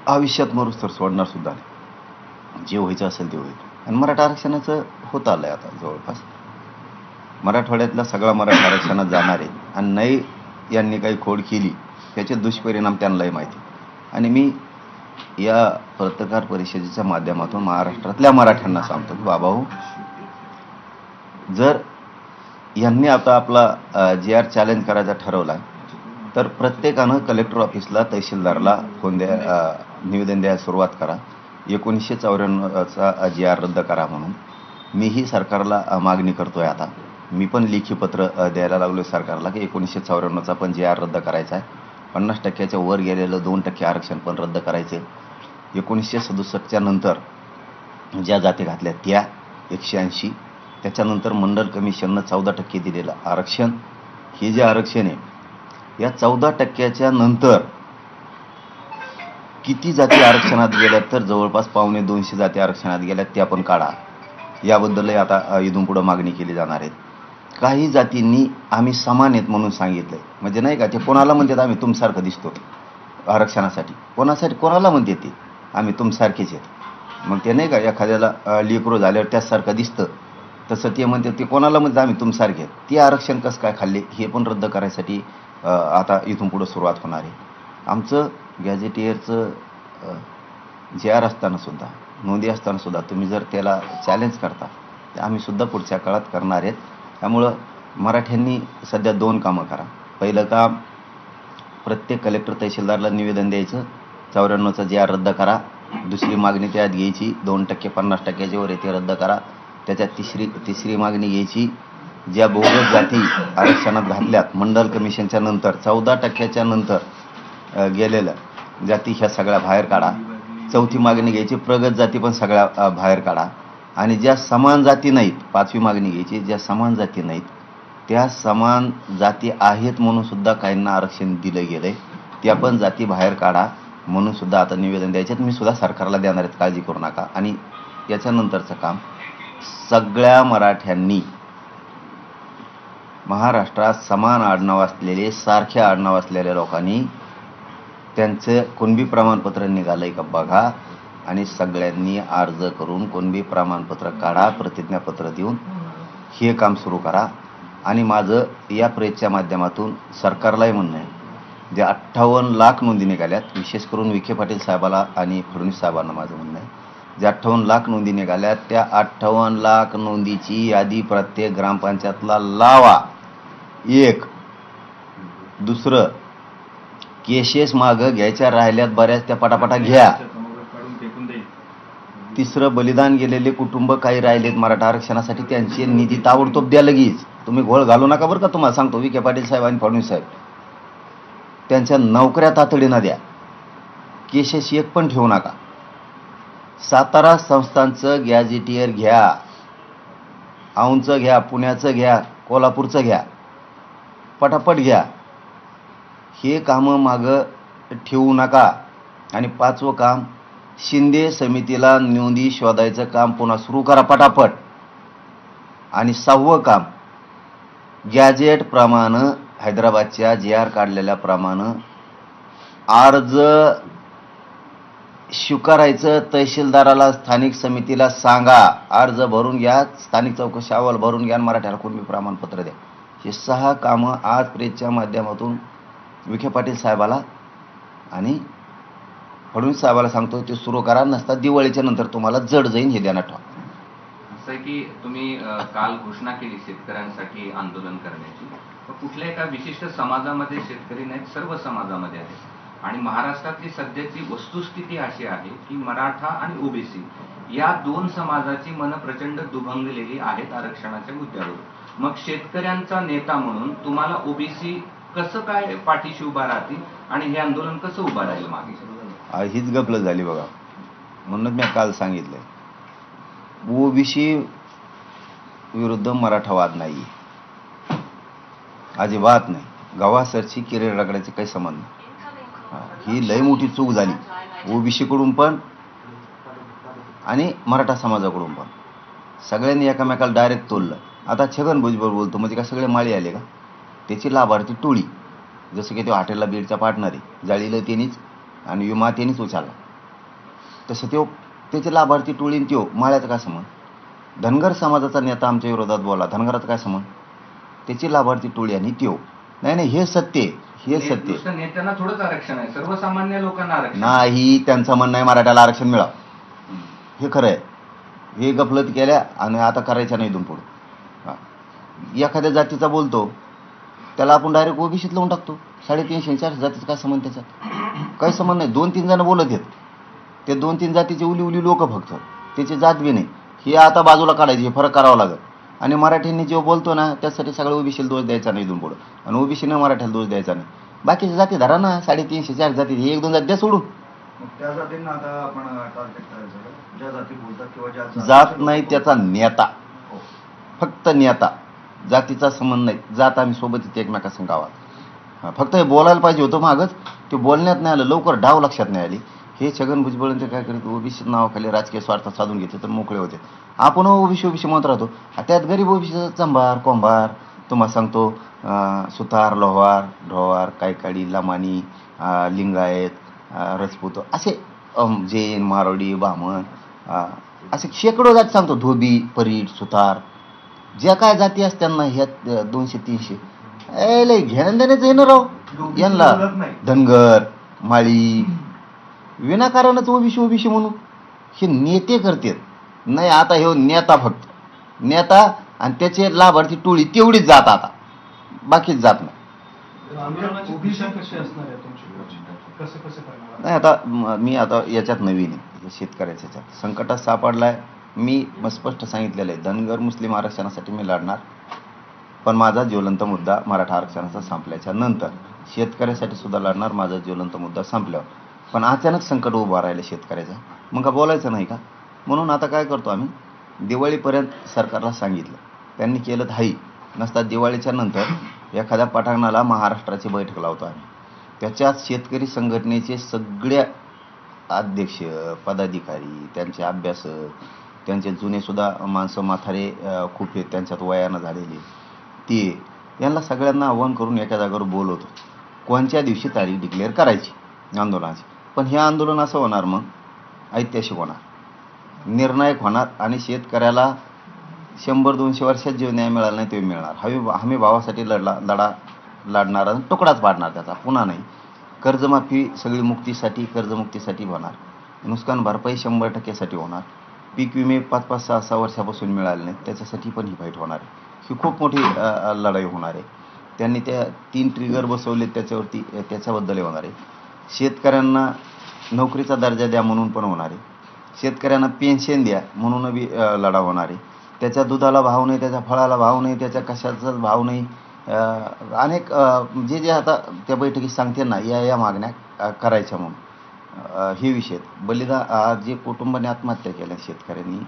आयुष्यात मरूस तर सोडणार सुद्धा नाही. जे व्हायचं असेल ते होईल. आणि मराठा आरक्षणाचं होत आलंय आता जवळपास. मराठवाड्यातला सगळा मराठा आरक्षणात जाणार आहे आणि नाही यांनी काही खोड केली त्याचे दुष्परिणाम त्यांनाही माहिती. आणि मी या पत्रकार परिषदेच्या माध्यमातून महाराष्ट्रातल्या मराठ्यांना सांगतो की बाबा हो, जर यांनी आता आपला जे आर चॅलेंज करायचा ठरवला तर प्रत्येकानं कलेक्टर ऑफिसला तहसीलदारला फोन निवेदन द्यायला सुरुवात करा. 1994चा जे आर रद्द करा म्हणून मीही सरकारला मागणी करतोय. आता मी पण लेखी पत्र द्यायला लागलो सरकारला की 1994चा पण जे आर रद्द करायचा आहे. 50% वर गेलेलं 2% आरक्षण पण रद्द करायचे. 1967च्या नंतर ज्या जाती घातल्या त्या 180, त्याच्यानंतर मंडल कमिशननं 14% दिलेलं आरक्षण, हे जे आरक्षण आहे या 14%च्या नंतर किती जाती आरक्षणात गेल्यात तर जवळपास 250 जाती आरक्षणात गेल्यात, त्या पण काढा. याबद्दलही आता इथून पुढं मागणी केली जाणार आहे. काही जातींनी आम्ही समान आहेत म्हणून सांगितलंय, म्हणजे नाही का ते कोणाला म्हणतात आम्ही तुमसारखं दिसतो आरक्षणासाठी, कोणाला म्हणते ते आम्ही तुमसारखेच आहेत. मग ते नाही का एखाद्याला लेकरू झाल्यावर त्याचसारखं दिसतं तसं ते म्हणतात ते कोणाला म्हणतात आम्ही तुमसारखे आहेत. ते आरक्षण कसं काय खाल्ले हे पण रद्द करायसाठी आता इथून पुढं सुरुवात होणार आहे. आमचं गॅझेटियरचं जे आर असताना सुद्धा, नोंदी असताना सुद्धा तुम्ही जर त्याला चॅलेंज करता तर आम्ही सुद्धा पुढच्या काळात करणार आहेत. त्यामुळं मराठ्यांनी सध्या 2 कामं करा. पहिलं काम, प्रत्येक कलेक्टर तहसीलदारला निवेदन द्यायचं 94चा जे आर रद्द करा. दुसरी मागणी त्यात घ्यायची 2% 50%च्या वर ते रद्द करा. त्याच्यात तिसरी मागणी घ्यायची, ज्या बोगस जाती आरक्षणात घातल्यात मंडल कमिशनच्या नंतर 14%च्या नंतर गेलेलं जाती ह्या सगळ्या बाहेर काढा. चौथी मागणी घ्यायची, प्रगत जाती पण सगळ्या बाहेर काढा. आणि ज्या समान जाती नाहीत, 5वी मागणी घ्यायची, ज्या समान जाती नाहीत त्या समान जाती आहेत म्हणून सुद्धा काहींना आरक्षण दिलं गेलंय, त्या पण जाती बाहेर काढा म्हणून सुद्धा आता निवेदन द्यायचे. मी सुद्धा सरकारला देणार आहेत, काळजी करू नका. आणि याच्यानंतरचं काम, सगळ्या मराठ्यांनी महाराष्ट्रात समान आडनाव असलेले, सारखे आडनाव असलेल्या लोकांनी त्यांचं कुणबी प्रमाणपत्र निघालंय का बघा आणि सगळ्यांनी अर्ज करून कुणबी प्रमाणपत्र काढा, प्रतिज्ञापत्र देऊन हे काम सुरू करा. आणि माझं या प्रेसच्या माध्यमातून सरकारलाही म्हणणं आहे, जे 58 लाख नोंदी निघाल्यात, विशेष करून विखे पाटील साहेबाला आणि फडणवीस साहेबांना माझं म्हणणं आहे, जे 58 लाख नोंदी निघाल्यात त्या 58 लाख नोंदीची यादी प्रत्येक ग्रामपंचायतला लावा. एक. दुसरं, केसेस मागं घ्यायच्या राहिल्यात बऱ्याच, त्या पटापटा घ्या. तिसरं, बलिदान गेलेले कुटुंब काही राहिलेत मराठा आरक्षणासाठी, त्यांचे निधी ताबडतोब द्या लगेच. तुम्ही घोळ घालू नका बरं का. तुम्हाला सांगतो, विखे पाटील साहेब आणि फडणवीस साहेब, त्यांच्या नोकऱ्या तातडीनं द्या. केसेस एक पण ठेवू नका. सातारा संस्थांचं गॅझेटियर घ्या, औंधचं घ्या, पुण्याचं घ्या, कोल्हापूरचं घ्या, पटापट घ्या. हे कामं मागं ठेवू नका. आणि 5वं काम, शिंदे समितीला नोंदी शोधायचं काम पुन्हा सुरू करा पटापट. आणि 6वं काम, गॅजेटप्रमाणे हैदराबादच्या जे आर काढलेल्याप्रमाणे अर्ज स्वीकारायचं. तहसीलदाराला, स्थानिक समितीला सांगा अर्ज भरून घ्या, स्थानिक चौकशी अहवाल भरून घ्या, मराठ्याला कुणबी प्रमाणपत्र द्या. हे 6 कामं आज प्रेसच्या माध्यमातून विखे पाटील साहेबाला आणि फडणवीस साहेबाला सांगतो ते सुरू करा. नसता दिवाळीच्या नंतर तुम्हाला जड जाईन, हे ध्यानात ठेवा. असं आहे की तुम्ही काल घोषणा केली शेतकऱ्यांसाठी आंदोलन करण्याची, कुठल्या एका विशिष्ट समाजामध्ये शेतकरी नाहीत, सर्व समाजामध्ये आहेत. आणि महाराष्ट्रातली सध्याची वस्तुस्थिती अशी आहे की मराठा आणि ओबीसी या 2 समाजाची मन प्रचंड दुभंगलेली आहेत आरक्षणाच्या मुद्द्यावर. मग शेतकऱ्यांचा नेता म्हणून तुम्हाला ओबीसी कसं काय पाठीशी उभा राहतील आणि हे आंदोलन कसं उभं राहील मागे? हीच गपलत झाली बघा. म्हणूनच मी काल सांगितलंय, ओबीसी विरुद्ध मराठावाद नाही, अजिबात नाही. गावासरची किरे रगड्याचे काही संबंध नाही. ही लय मोठी चूक झाली ओबीसीकडून पण आणि मराठा समाजाकडून पण. सगळ्यांनी एकामेकाला डायरेक्ट तोललं. आता छगन भुजबळ बोलतो म्हणजे का सगळे माळी आले का? त्याची लाभार्थी टोळी, जसं की ते हॉटेलला बीडचा पार्टनर आहे, जाळीला त्यांनीच आणि विमा त्यांनीच उचलला. तसं त्यो त्याचे लाभार्थी टोळीन त्यो माळ्याचं काय समज? धनगर समाजाचा नेता आमच्या विरोधात बोला, धनगराचं काय समज? त्याची लाभार्थी टोळी आणि त्यो. नाही नाही, हे सत्य आहे, हे सत्य आहे. नेत्यांना थोडंच आरक्षण आहे, सर्वसामान्य लोकांना आरक्षण नाही. त्यांचं म्हणणं आहे मराठ्याला आरक्षण मिळावं, हे खरं आहे. हे गफलत केल्या आणि आता करायच्या नाही इथून पुढं. एखाद्या जातीचा बोलतो त्याला आपण डायरेक्ट ओबीसीत लावून टाकतो. 350-400 जातीचं काय संबंध त्याच्यात? काही संबंध नाही. 2-3 जण बोलत आहेत, ते 2-3 जातीचे उली लोक फक्त, त्याची जात बी नाही. हे आता बाजूला काढायचे, हे फरक करावा लागेल. आणि मराठ्यांनी जे बोलतो ना त्यासाठी सगळं ओबीसीला दोष द्यायचा नाही इथून पुढं, आणि ओबीसीनं मराठ्याला दोष द्यायचा नाही. बाकीच्या जाती धरा ना, 350-400 जाती, हे 1-2 जाती द्या सोडून. त्या जातींना आता आपण टार्गेट करायचं, ज्या जाती बोलतात किंवा ज्या जात नाही त्याचा नेता, फक्त नेता. जातीचा संबंध नाही. जात आम्ही सोबत येते एकमेकासंग गावात. फक्त हे बोलायला पाहिजे होतं मागच, ते बोलण्यात नाही आलं, लवकर डाव लक्षात नाही आली. हे छगन भुजबळ ते काय करत, ओबीसी नावाखाली राजकीय स्वार्थ साधून घेते तर मोकळे होते. आपण ओबीसी म्हणत राहतो, त्यात गरीब ओबीसीचा चंभार कोंभार तुम्हाला सांगतो, सुतार लोहार ढोवार कायकाडी लमानी लिंगायत रजपूत असे जैन मारवाडी ब्राह्मण असे शेकडो जाती सांगतो, धोबी परीट सुतार, ज्या काय जाती असतात ना ह्या 200-300 लय घेणं देण्याचं येणं राव यांना. धनगर माळी विनाकारणच ओबीसी म्हणून हे नेते करतात. नाही आता हे नेता, फक्त नेता आणि त्याचे लाभार्थी टोळी तेवढीच जात, आता बाकीच जात नाही. नाही आता मी आता याच्यात नवीन आहे, शेतकऱ्याच्या याच्यात संकटात सापडलाय. मी स्पष्ट सांगितलेलं आहे, धनगर मुस्लिम आरक्षणासाठी मी लढणार, पण माझा ज्वलंत मुद्दा मराठा आरक्षणाचा संपल्याच्या नंतर. शेतकऱ्यासाठी सुद्धा लढणार, माझा ज्वलंत मुद्दा संपल्यावर. पण अचानक संकट उभा राहिलं शेतकऱ्याचं, मग का बोलायचं नाही का? म्हणून आता काय करतो आम्ही, दिवाळीपर्यंत सरकारला सांगितलं, त्यांनी केलं तर हाई. नसतात दिवाळीच्या नंतर एखाद्या पठाणाला महाराष्ट्राची बैठक लावतो आम्ही. त्याच्यात शेतकरी संघटनेचे सगळ्या अध्यक्ष पदाधिकारी, त्यांचे अभ्यासक, त्यांचे जुनेसुद्धा माणसं म्हातारे खूप आहेत, त्यांच्यात वयानं झालेले ते, यांना सगळ्यांना आव्हान करून एका जागेवर बोलवतो, कोणत्या दिवशी तारीख डिक्लेअर करायची आंदोलनाची. पण हे आंदोलन असं होणार, मग ऐतिहासिक होणार, निर्णायक होणार, आणि शेतकऱ्याला 100-200 वर्षात जे न्याय मिळाला नाही ते मिळणार. हमी भावासाठी लढणारा तुकडाच पाडणार त्याचा, पुन्हा नाही. कर्जमाफी सगळी मुक्तीसाठी, कर्जमुक्तीसाठी होणार. नुकसान भरपाई 100% होणार. पीक विमे 5-6 वर्षापासून मिळाले नाहीत, त्याच्यासाठी पण ही फाईट होणार आहे. ही खूप मोठी लढाई होणार आहे. त्यांनी त्या 3 ट्रिगर बसवले त्याच्यावरती, त्याच्याबद्दल होणार आहे. शेतकऱ्यांना नोकरीचा दर्जा द्या म्हणून पण होणार आहे. शेतकऱ्यांना पेन्शन द्या म्हणून बी लढा होणार आहे. त्याच्या दुधाला भाव नाही, त्याच्या फळाला भाव नाही, त्याच्या कशाचाच भाव नाही. अनेक जे आता त्या बैठकीत सांगते ना, या मागण्या करायच्या म्हणून हे विषय. बलिदान जे कुटुंबाने आत्महत्या केल्या शेतकऱ्यांनी,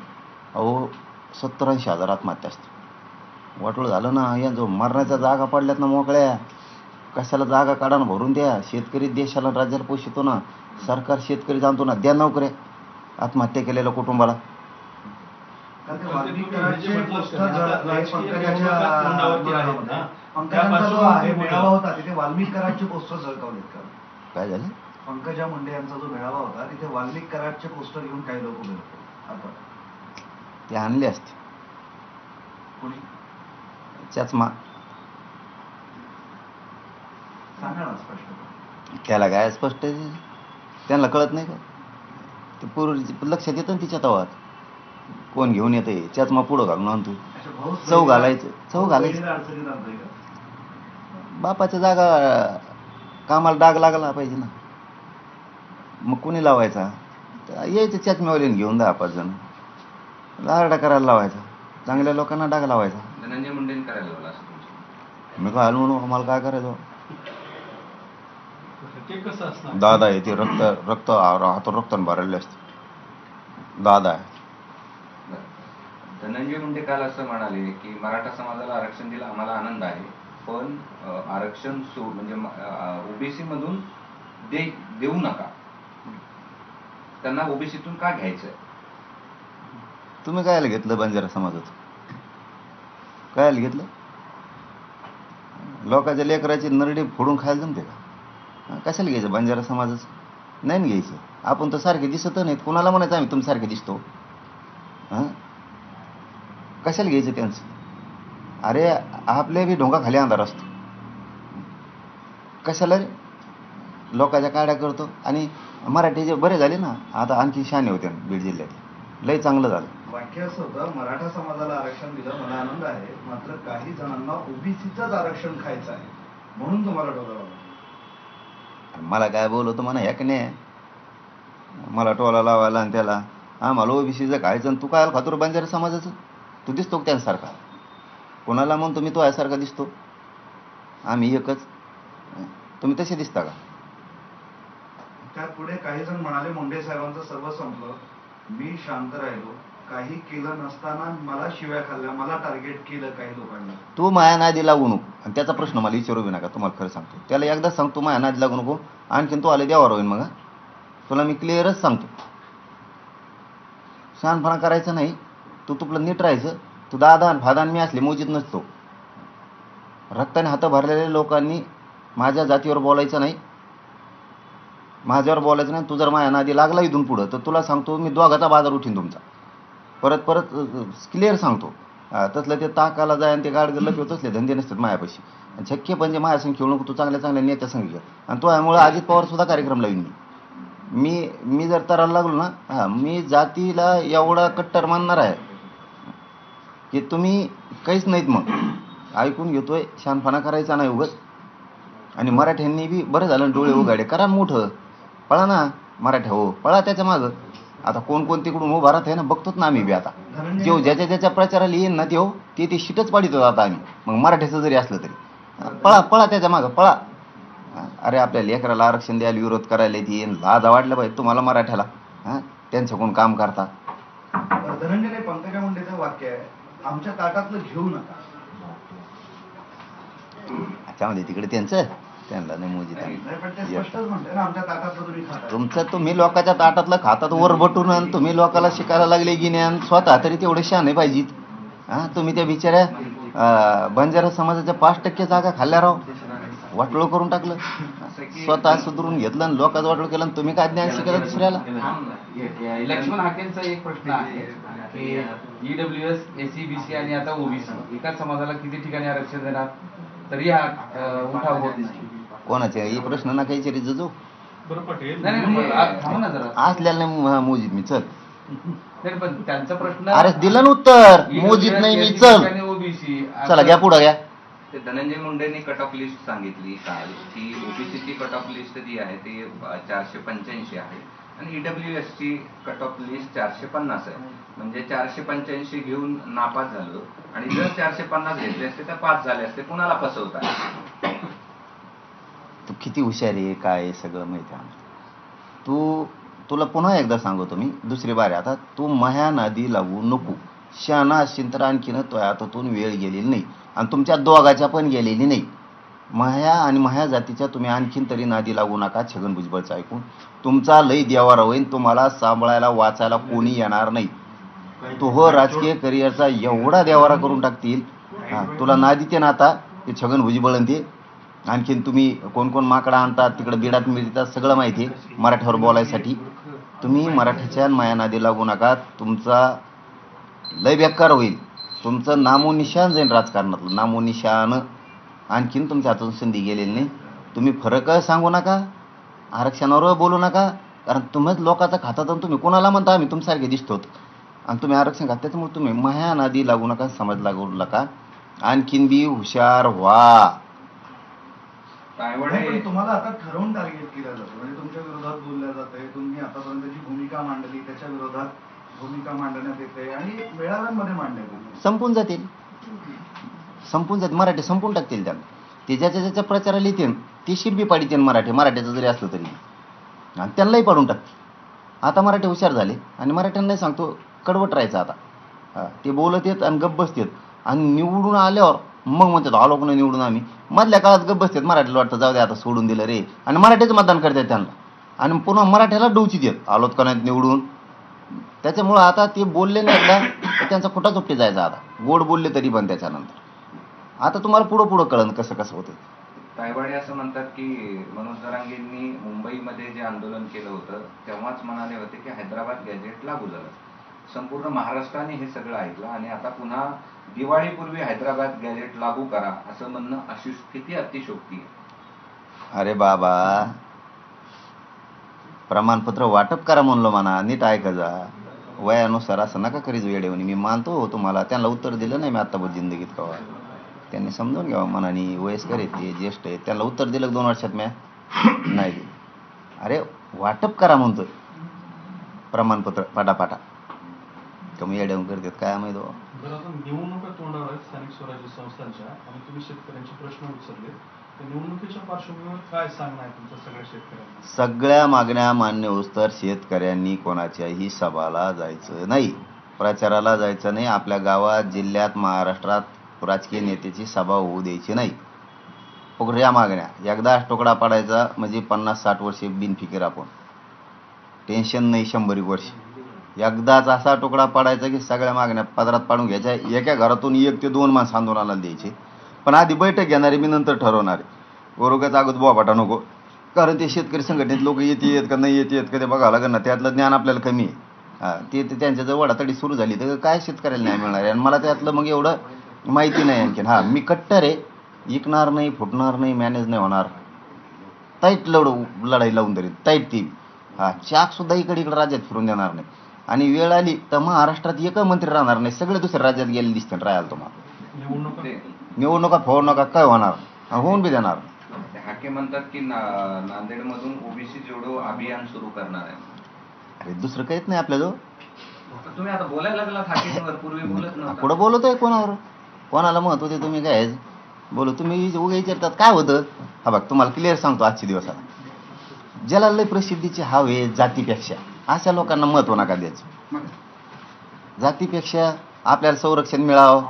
70-80 हजार आत्महत्या असते. वाटोळ झालं ना, या जो मरण्याच्या जागा पडल्यात ना मोकळ्या, कशाला जागा काढानं भरून द्या. शेतकरी देशाला राज्याला पोषितो ना, सरकार शेतकरी जाणतो ना, द्या नोकऱ्या आत्महत्या केलेल्या कुटुंबाला. मेळावा होता तिथे वाल्मिक कराडचे पोस्टर झळकावलेत का? काय झालं? पंकजा मुंडे यांचा जो मेळावा होता तिथे वाल्मिक कराडचे पोस्टर घेऊन काही लोक उभे होते. ते आणले असते कोणी? चष्मा. सांगा ना स्पष्ट. त्याला काय स्पष्ट, त्यांना कळत नाही का? ते पूर्वी लक्षात येतं ना तिच्या तवात कोण घेऊन येते. चष्मा पुढं घालून आणतो, चव घालायचं. बापाच्या जागा कामाला डाग लागला पाहिजे ना, मग कोणी लावायचा? यायचं चष्म्यावाल्याने घेऊन 10-5 जण लारडा करायला लावायचा, चांगल्या लोकांना डाग लावायचा. धनंजय मुंडेंनी करायला लावला असं तुमचं? मी काय म्हणू, आम्हाला काय करायचं? दादा आहे ते, रक्त हातून रक्तानं भरलेले असते. दादा आहे. धनंजय मुंडे काल असं म्हणाले की मराठा समाजाला आरक्षण दिलं आम्हाला आनंद आहे, पण आरक्षण म्हणजे ओबीसी मधून देऊ नका, त्यांना ओबीसीतून का घ्यायचंय? तुम्ही कायला घेतलं बंजारा समाजाचं? कायला घेतलं? लोकांच्या लेकराची नरडी फोडून खायला जमते का? कशाला घ्यायचं बंजारा समाजाचं? नाही ना घ्यायचं. आपण तर सारखे दिसत नाहीत. कोणाला म्हणायचं आम्ही तुम्ही सारखे दिसतो? हां, कशाला घ्यायचं त्यांचं? अरे आपल्या बी ढोंगा अंधार असतो. कशाला रे लोकांच्या काड्या करतो? आणि मराठी जे बरे झाले ना, आता आणखी शाने होते बीड जिल्ह्यात, लय चांगलं झालं. वाक्य असं होतं, मराठा समाजाला आरक्षण दिलं मला आनंद आहे, मात्र काही जणांना ओबीसीचंच आरक्षण खायचं आहे म्हणून तुम्हाला डोला लावला. मला काय बोलवतो म्हणा ह्या की नाही, मला टोला लावायला आणि त्याला आम्हाला ओबीसीचं खायचं आणि तू काय खातोर बंजारा समाजाचं? तू दिसतो का त्यांसारखा? कोणाला म्हणतो मी तो यासारखा दिसतो? आम्ही एकच. तुम्ही तसे दिसता का? त्यात पुढे काही जण म्हणाले मुंडे साहेबांचं सर्व संपलं, मी शांत राहिलो, काही केलं नसताना मला शिव्या खाल्ल्या, मला टार्गेट केलं काही लोकांना. तू माया नादी लागू नको. आणि त्याचा प्रश्न मला विचारू बी नका, तुम्हाला खरं सांगतो. त्याला एकदा सांगतो माया नादी लागू नको, आणखीन तू आले देवावर होईन मग. तुला मी क्लिअरच सांगतो, शहाणपणा करायचं नाही. तू तुपलं नीट राहायचं. तू दादा फादान मी असले मोजीत नसतो. रक्ताने हात भरलेल्या लोकांनी माझ्या जातीवर बोलायचं नाही, माझ्यावर बोलायचं नाही. तू जर माझ्या नादी लागला इथून पुढं तर तुला सांगतो मी दोघाचा बाजार उठीन तुमचा. परत परत क्लिअर सांगतो. तसलं ते ताकाला जाय आणि ते गाडगं लपव तसले धंदे नसतात मायापाशी. शक्य म्हणजे माझ्यासंग खेळू नको. तू चांगल्या चांगल्या नेत्या संग घे. आणि तो यामुळे अजित पवार सुद्धा कार्यक्रम लावीन मी जर तरायला लागलो ना, मी जातीला एवढा कट्टर मानणार आहे की तुम्ही काहीच नाहीत. मग ऐकून घेतोय, शहाणपणा करायचा नाही उगाच. आणि मराठ्यांनी बी बरं झालं डोळे उघाडे. करा मोठं, पळा ना मराठ्या, हो पळा त्याच्या मागं. आता कोण कोण तिकडून उभा राहत आहे ना, बघतोच ना आम्ही बी. आता जेव ज्याच्या ज्याच्या प्रचाराला येईन ना ते शिटच पाडितो आता आम्ही. मग मराठ्याचं जरी असलं तरी पळा पळा त्याच्या मागं पळा. अरे आपल्या लेकराला आरक्षण द्यायला विरोध करायला येते, लाज वाटलं पाहिजे तुम्हाला मराठ्याला. त्यांचं कोण काम करता? धनंजय पंकजा मुंडेचं वाक्य आहे, आमच्या ताटातलं घेऊ नका. अच्छा, म्हणजे तिकडे त्यांना नाही मोजी. नाही, पण ते स्पष्टच म्हणते ना, आमच्या ताटातलं तुम्ही खाता. तुमचं तुम्ही लोकांच्या ताटातलं खातात वर बटून. आणि तुम्ही लोकांना शिकायला लागले की ज्ञान, स्वतः तरी तेवढे शहाणे पाहिजेत. तुम्ही त्या बिचाऱ्या बंजारा समाजाच्या 5% जागा खाल्ल्या राव, वाटोळ करून टाकलं. स्वतः सुधरून घेतलं आणि लोकांचं वाटोळ केलं. आणि तुम्ही काय ज्ञान शिकायला दुसऱ्याला? लक्ष्मण हाकेंचा एक प्रश्न आहे की EWS, SC, BC आणि आता OBC एकाच समाजाला किती ठिकाणी आरक्षण देणार? तरी हा उठाव होत नाही. कोणाचे हे प्रश्न ना काही चरी जो नाही थांबा ना जरा. असल्याला नाही मोजीत मी. चल नाही पण त्यांचा प्रश्न, अरे दिलं ना उत्तर, मोजीत नाही मी. चल OBC. चला घ्या पुढं घ्या. ते धनंजय मुंडेंनी कट ऑफ लिस्ट सांगितली काल की ओबीसीची कट ऑफ लिस्ट जी आहे ती 485 आहे आणि EWS ची कट ऑफ लिस्ट 450 आहे. म्हणजे 485 घेऊन नापास झालो आणि जर 450 घेतले असते तर पास झाले असते. कुणाला फसवताय? तू किती हुशार आहे, काय आहे सगळं माहिती आहे. तुला पुन्हा एकदा सांगतो मी, दुसरी बारी. आता तू माह्या नादी लागू नको. शहाणा असशील तर आणखीन तो हातातून वेळ गेलेली नाही आणि तुमच्या दोघाच्या पण गेलेली नाही. माह्या आणि माह्या जातीच्या तुम्ही आणखीन तरी नादी लागू नका. छगन भुजबळचं ऐकून तुमचा लई देवारा होईन. तुम्हाला सांभाळायला वाचायला कोणी येणार नाही. तो हो राजकीय करिअरचा एवढा देवारा करून टाकतील. तुला नादी ते ना आता ते छगन भुजबळ ते आणखीन तुम्ही कोण कोण माकडा आणतात तिकडे बिडात मिळतात सगळं माहिती आहे मराठ्यावर बोलायसाठी. तुम्ही मराठीच्या माया नादी लागू नका. तुमचा लय बेकार होईल. तुमचं नामोनिशान जाईल राजकारणातलं, नामोनिशान. आणखीन तुमच्या हातून संधी गेलेली नाही. तुम्ही फरक सांगू नका, आरक्षणावर बोलू नका. कारण तुम्हीच लोकांचा खातात आणि तुम्ही कोणाला म्हणता आम्ही तुमच्यासारखे दिसतो आणि तुम्ही आरक्षण खात. त्याच्यामुळे तुम्ही माया नादी लागू नका, समाज लागू नका. आणखीन बी हुशार व्हा. पण तुम्हाला आता ठरवून टार्गेट केलं जातं, म्हणजे तुमच्या विरोधात बोलल्या जाते. तुम्ही आतापर्यंत जी भूमिका मांडली त्याच्या विरोधात भूमिका मांडण्यात येते आणि मेळाव्यांमध्ये मांडण्यात येते. संपून जातील मराठी, संपून टाकतील त्यांना. ते ज्याच्या प्रचाराला येतील ते शिरबी पाडीतील मराठ्याचं जरी असलं तरी, आणि त्यांनाही पाडून टाकतील. आता मराठी हुशार झाले आणि मराठ्यांनाही सांगतो कडवट राहायचं आता. ते बोलत येत आणि गप्प बसतात आणि निवडून आल्यावर मग म्हणतात आलो कोणी निवडून आम्ही. मधल्या काळात गप्प बसतात. मराठीला वाटतं जाऊ दे आता सोडून दिलं रे, आणि मराठीचं मतदान करतात त्यांना. आणि पुन्हा मराठ्याला डोची देत आलोत का नाहीत निवडून. त्याच्यामुळं आता ते बोलले नाही एकदा तर त्यांचा खोटा चुपटी जायचा. आता गोड बोलले तरी पण त्याच्यानंतर आता तुम्हाला पुढं कळन कसं होतं. तायवाडे असं म्हणतात की मनोज जरांगेंनी मुंबईमध्ये जे आंदोलन केलं होतं तेव्हाच म्हणाले होते की हैदराबाद गॅजेट लागू झालं. संपूर्ण महाराष्ट्राने हे सगळं ऐकलं आणि आता पुन्हा दिवाळीपूर्वी हैदराबाद गॅजेट लागू करा असं म्हणणं अशी स्थिती अतिशयोक्ती आहे. अरे बाबा, प्रमाणपत्र वाटप करा म्हणलो म्हणा, नीट ऐका जा. वयानुसार असं नका करीत वेळेवणी. मी मानतो हो तुम्हाला, त्यांना उत्तर दिलं नाही मी आत्तापर्यंत जिंदगीत कवा. त्यांनी समजून घ्यावं मनाने, वयस्कर आहेत ते, ज्येष्ठ आहेत, त्यांना उत्तर दिलं 2 वर्षात म्या नाही दिलं. अरे वाटप करा म्हणतो प्रमाणपत्र पाटापाटा, कमी येड्यावून करतात काय माहिती हो. बरं, आता निवडणुका तोंडावर आहेत स्थानिक स्वराज्य संस्थांच्या आणि तुम्ही शेतकऱ्यांचे प्रश्न उचलले, तर निवडणुकीच्या पार्श्वभूमीवर काय सांगणं आहे तुमचं सगळ्या शेतकऱ्यांना? सगळ्या मागण्या मान्य होऊस्तर शेतकऱ्यांनी कोणाच्याही सभाला जायचं नाही, प्रचाराला जायचं नाही. आपल्या गावात, जिल्ह्यात, महाराष्ट्रात राजकीय नेत्याची सभा होऊ द्यायची नाही. या मागण्या एकदा तुकडा पाडायचा म्हणजे 50-60 वर्षे बिनफिकीर आपण, टेन्शन नाही 100 वर्ष. एकदाच असा तुकडा पाडायचा की सगळ्या मागण्या पदरात पाडून घ्यायच्या. एका घरातून 1 ते 2 माणसं आंदोलनाला द्यायचे, पण आधी बैठक घेणारे मी नंतर ठरवणारे. बरोबर अगोदर बोबाटा नको, कारण ते शेतकरी संघटनेत लोक येत का नाही येत का ते बघावं लागेल ना. त्यातलं ज्ञान आपल्याला कमी आहे. ते त्यांच्याजवळ वडातडी सुरू झाली तर काय शेतकऱ्याला न्याय मिळणार आहे. आणि मला त्यातलं मग एवढं माहिती नाही आणखीन. मी कट्टर आहे, विकणार नाही, फुटणार नाही, मॅनेज नाही होणार. टाईट लढाई लावून तरी टाईट ती. चाक सुद्धा इकडे राज्यात फिरून देणार नाही. आणि वेळ आली तर महाराष्ट्रात एक मंत्री राहणार नाही, सगळे दुसऱ्या राज्यात गेले दिसते राहायला तुम्हाला. निवडणुका फोडणुका काय होणार, होऊन बी देणार. हाके म्हणतात की नांदेडमधून ओबीसी जोडो अभियान सुरू करणार आहे. अरे दुसरं काहीच नाही आपल्याजवळ. तुम्ही आता बोलायला लागलात हाकेंवर, पूर्वी बोलत नव्हता. पुढं बोलतोय कोणावर, कोणाला महत्व ते तुम्ही काय बोलू. तुम्ही उगा विचारतात काय होतं. हा बघ तुम्हाला क्लिअर सांगतो आजच्या दिवसाला, ज्याला लय प्रसिद्धीची हवे जातीपेक्षा अशा लोकांना महत्व नका द्यायचं. जातीपेक्षा आपल्याला संरक्षण मिळावं,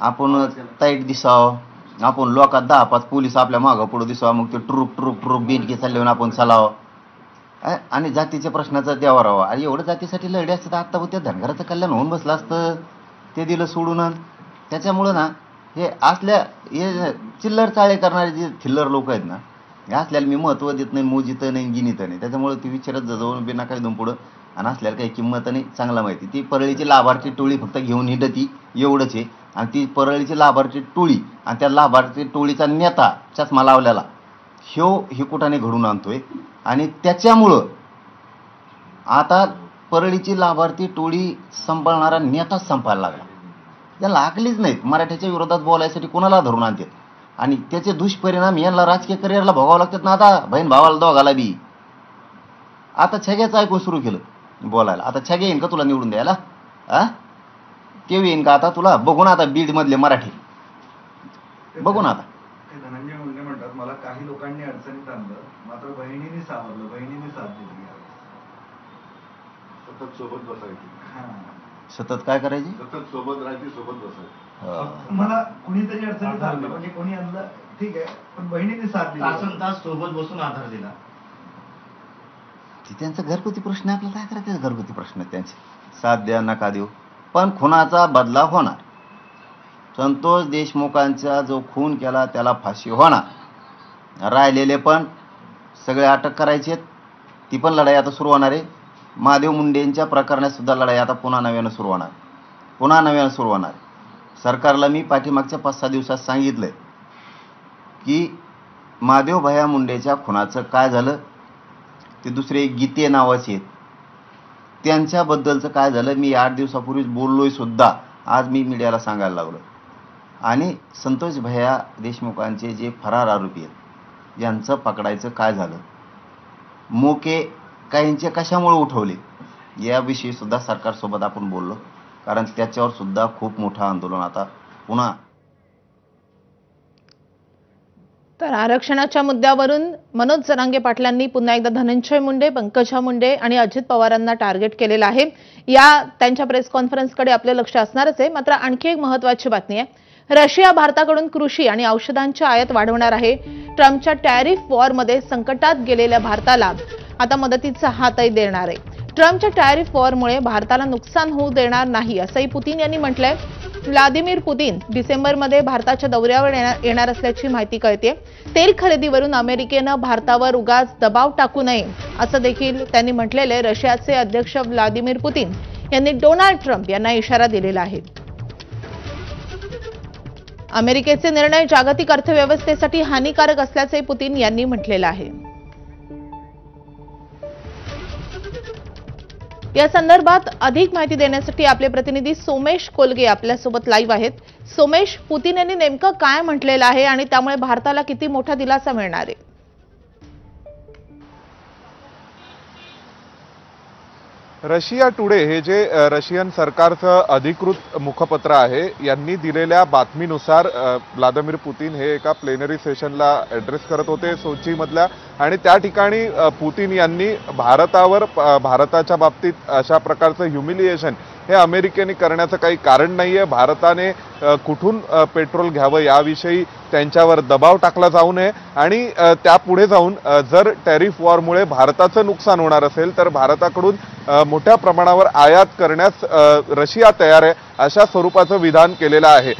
आपण टाईट दिसावं, आपण लोकात 10-5 पोलीस आपल्या मागं पुढं दिसावं, मग ते ट्रुक बेनकी चालले आपण चालावं. आणि जातीच्या प्रश्नाचा द्यावा राहावा. आणि एवढं जातीसाठी लढे असतं तर आत्ता त्या धनगराचं कल्याण होऊन बसलं असतं, ते दिलं सोडून. त्याच्यामुळं ना हे हे चिल्लर चाळे करणारे जे थिल्लर लोक आहेत ना, हे असल्याला मी महत्त्व देत नाही, मोजित नाही, गिनीत नाही. त्याच्यामुळे ती विचारत जाऊन बिना काही दोन पुढं आणि असल्याला काही किंमत नाही, चांगला माहिती. ती परळीची लाभार्थी टोळी फक्त घेऊन हिंडती एवढंच आहे. आणि ती परळीची लाभार्थी टोळी आणि त्या लाभार्थी टोळीचा नेता चष्मा लावल्याला हे कुठाने घडून आणतोय. आणि त्याच्यामुळं आता परळीची लाभार्थी टोळी सांभाळणारा नेताच संपायला लागला. त्याला आकलीच नाहीत, मराठ्याच्या विरोधात बोलायसाठी कोणाला धरून आणतात. आणि त्याचे दुष्परिणाम यांना राजकीय करिअरला भोगावं लागतात ना. आता बहीण भावाला दोघाला बी. आता छग्याचं ऐकून सुरू केलं बोलायला. आता छगे येईन का तुला निवडून द्यायला? ते येईन का आता तुला? बघून आता बीड मधले मराठी बघून आता. धनंजय मुंडे म्हणतात मला काही लोकांनी अडचणीत आणलं, मात्र बहिणीने सावरलं, बहिणीने साथ दिली. सतत सोबत बसायची, सतत काय करायची? सतत सोबत राहायची, सोबत बसायची. मला कुणीतरी अडचणीत आणलं म्हणजे कोणी आणलं ठीक आहे, पण बहिणीने साथ दिली. तासन-तास सोबत बसून आधार दिला. त्यांचा घरगुती प्रश्न, आपल्याला काय करायचं? घरगुती प्रश्न त्यांचे. साथ द्या नका देऊ, पण खुनाचा बदला होणार. संतोष देशमुखांचा जो खून केला त्याला फाशी होणार. राहिलेले पण सगळे अटक करायचे. ती पण लढाई आता सुरू होणार आहे. महादेव मुंडेंच्या प्रकरणात सुद्धा लढाई आता पुन्हा नव्यानं सुरू होणार. सरकारला मी पाठीमागच्या 5-6 दिवसात सांगितलंय की महादेव भैया मुंडेच्या खुनाचं काय झालं, ते दुसरे गीते नावाचे आहेत त्यांच्याबद्दलचं काय झालं, मी 8 दिवसापूर्वीच बोललोय सुद्धा. आज मी मीडियाला सांगायला लागलो. आणि संतोष भैया देशमुखांचे जे फरार आरोपी आहेत यांचं पकडायचं काय झालं, मोके काहींचे कशामुळे उठवले, याविषयी सुद्धा सरकारसोबत आपण बोललो. कारण त्याच्यावर सुद्धा खूप मोठं आंदोलन आता पुन्हा. तर आरक्षणाच्या मुद्द्यावरून मनोज जरांगे पाटलांनी पुन्हा एकदा धनंजय मुंडे, पंकजा मुंडे आणि अजित पवारांना टार्गेट केलेलं आहे. या त्यांच्या प्रेस कॉन्फरन्सकडे आपलं लक्ष असणारच आहे. मात्र आणखी एक महत्त्वाची बातमी आहे. रशिया भारताकडून कृषी आणि औषधांची आयात वाढवणार आहे. ट्रम्पच्या टॅरिफ वॉरमध्ये संकटात गेलेल्या भारताला आता मदतीचा हातही देणार आहे. ट्रम्पच्या टॅरिफ वॉरमुळे भारताला नुकसान होऊ देणार नाही असंही पुतीन यांनी म्हटलंय. व्लादिमीर पुतीन डिसेंबरमध्ये भारताच्या दौऱ्यावर येणार असल्याची माहिती कळते. तेल खरेदीवरून अमेरिकेनं भारतावर उगाच दबाव टाकू नये असं देखील त्यांनी म्हटलेले रशियाचे अध्यक्ष व्लादिमीर पुतीन यांनी डोनाल्ड ट्रम्प यांना इशारा दिलेला आहे. अमेरिकेचे निर्णय जागतिक अर्थव्यवस्थेसाठी हानिकारक असल्याचे पुतीन यांनी म्हटलेलं आहे. या संदर्भात अधिक माहिती देण्यासाठी आपले प्रतिनिधी सोमेश कोलगे आपल्यासोबत लाईव्ह आहेत. सोमेश, पुतीन यांनी नेमकं काय म्हटलेलं आहे आणि त्यामुळे भारताला किती मोठा दिलासा मिळणार आहे? रशिया टुडे हे जे रशियन सरकारचं अधिकृत मुखपत्र आहे, यांनी दिलेल्या बातमीनुसार व्लादिमीर पुतीन हे एका प्लेनरी सेशनला ॲड्रेस करत होते सोचीमधल्या, आणि त्या ठिकाणी पुतीन यांनी भारताच्या बाबतीत अशा प्रकारचं ह्युमिलिएशन हे अमेरिकेने करण्याचं काही कारण नाहीये. भारताने कुठून पेट्रोल घ्यावं याविषयी त्यांच्यावर दबाव टाकला जाऊ नये, आणि त्यापुढे जाऊन जर टॅरिफ वॉरमुळे भारताचं नुकसान होणार असेल तर भारताकडून मोठ्या प्रमाणावर आयात करण्यास रशिया तयार आहे, अशा स्वरूपाचं विधान केलेलं आहे.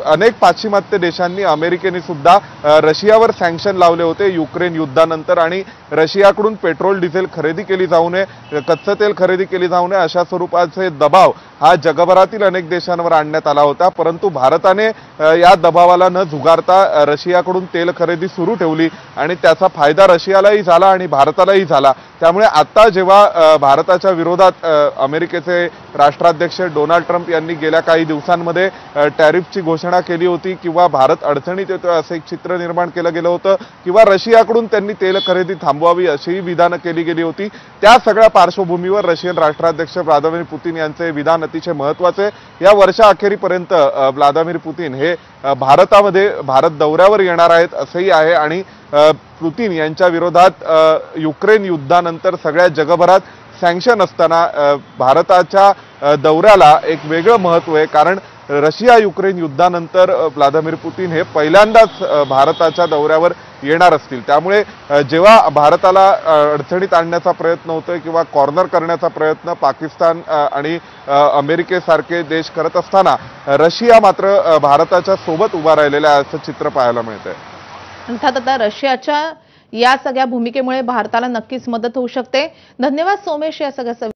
अनेक पाश्चिमात्य देशांनी, अमेरिकेने सुद्धा रशियावर सँक्शन लावले होते युक्रेन युद्धानंतर, आणि रशियाकडून पेट्रोल डिझेल खरेदी केली जाऊ नये, कच्चं तेल खरेदी केली जाऊ नये अशा स्वरूपाचे दबाव हा जगभरातील अनेक देशांवर आणण्यात आला होता. परंतु भारताने या दबावाला न झुगारता रशियाकडून तेल खरेदी सुरू ठेवली, आणि त्याचा फायदा रशियालाही झाला आणि भारतालाही झाला. त्यामुळे आता जेव्हा भारताच्या विरोधात अमेरिकेचे राष्ट्राध्यक्ष डोनाल्ड ट्रम्प यांनी गेल्या काही दिवसांमध्ये टॅरिफची घोषणा केली होती, किंवा भारत अडचणीत येतोय असं एक चित्र निर्माण केलं गेलं होतं, किंवा रशियाकडून त्यांनी तेल खरेदी थांबवावी अशीही विधानं केली गेली होती, त्या सगळ्या पार्श्वभूमीवर रशियन राष्ट्राध्यक्ष व्लादिमीर पुतीन यांचे विधान अतिशय महत्त्वाचे. या वर्षा अखेरीपर्यंत व्लादिमीर पुतीन हे भारत दौऱ्यावर येणार आहेत असंही आहे, आणि पुतीन यांच्या विरोधात युक्रेन युद्धानंतर सगळ्या जगभरात सँक्शन असताना भारताच्या दौऱ्याला एक वेगळं महत्त्व आहे. कारण रशिया युक्रेन युद्धानंतर व्लादिमीर पुतीन हे पहिल्यांदाच भारताच्या दौऱ्यावर येणार असतील. त्यामुळे जेव्हा भारताला अडचणीत आणण्याचा प्रयत्न होतोय किंवा कॉर्नर करण्याचा प्रयत्न पाकिस्तान आणि अमेरिकेसारखे देश करत असताना रशिया मात्र भारताच्या सोबत उभा राहिलेला आहे असं चित्र पाहायला मिळतंय. अर्थात आता रशियाच्या या सगळ्या भूमिकेमुळे भारताला नक्कीच मदत होऊ शकते. धन्यवाद सोमेश या सगळ्या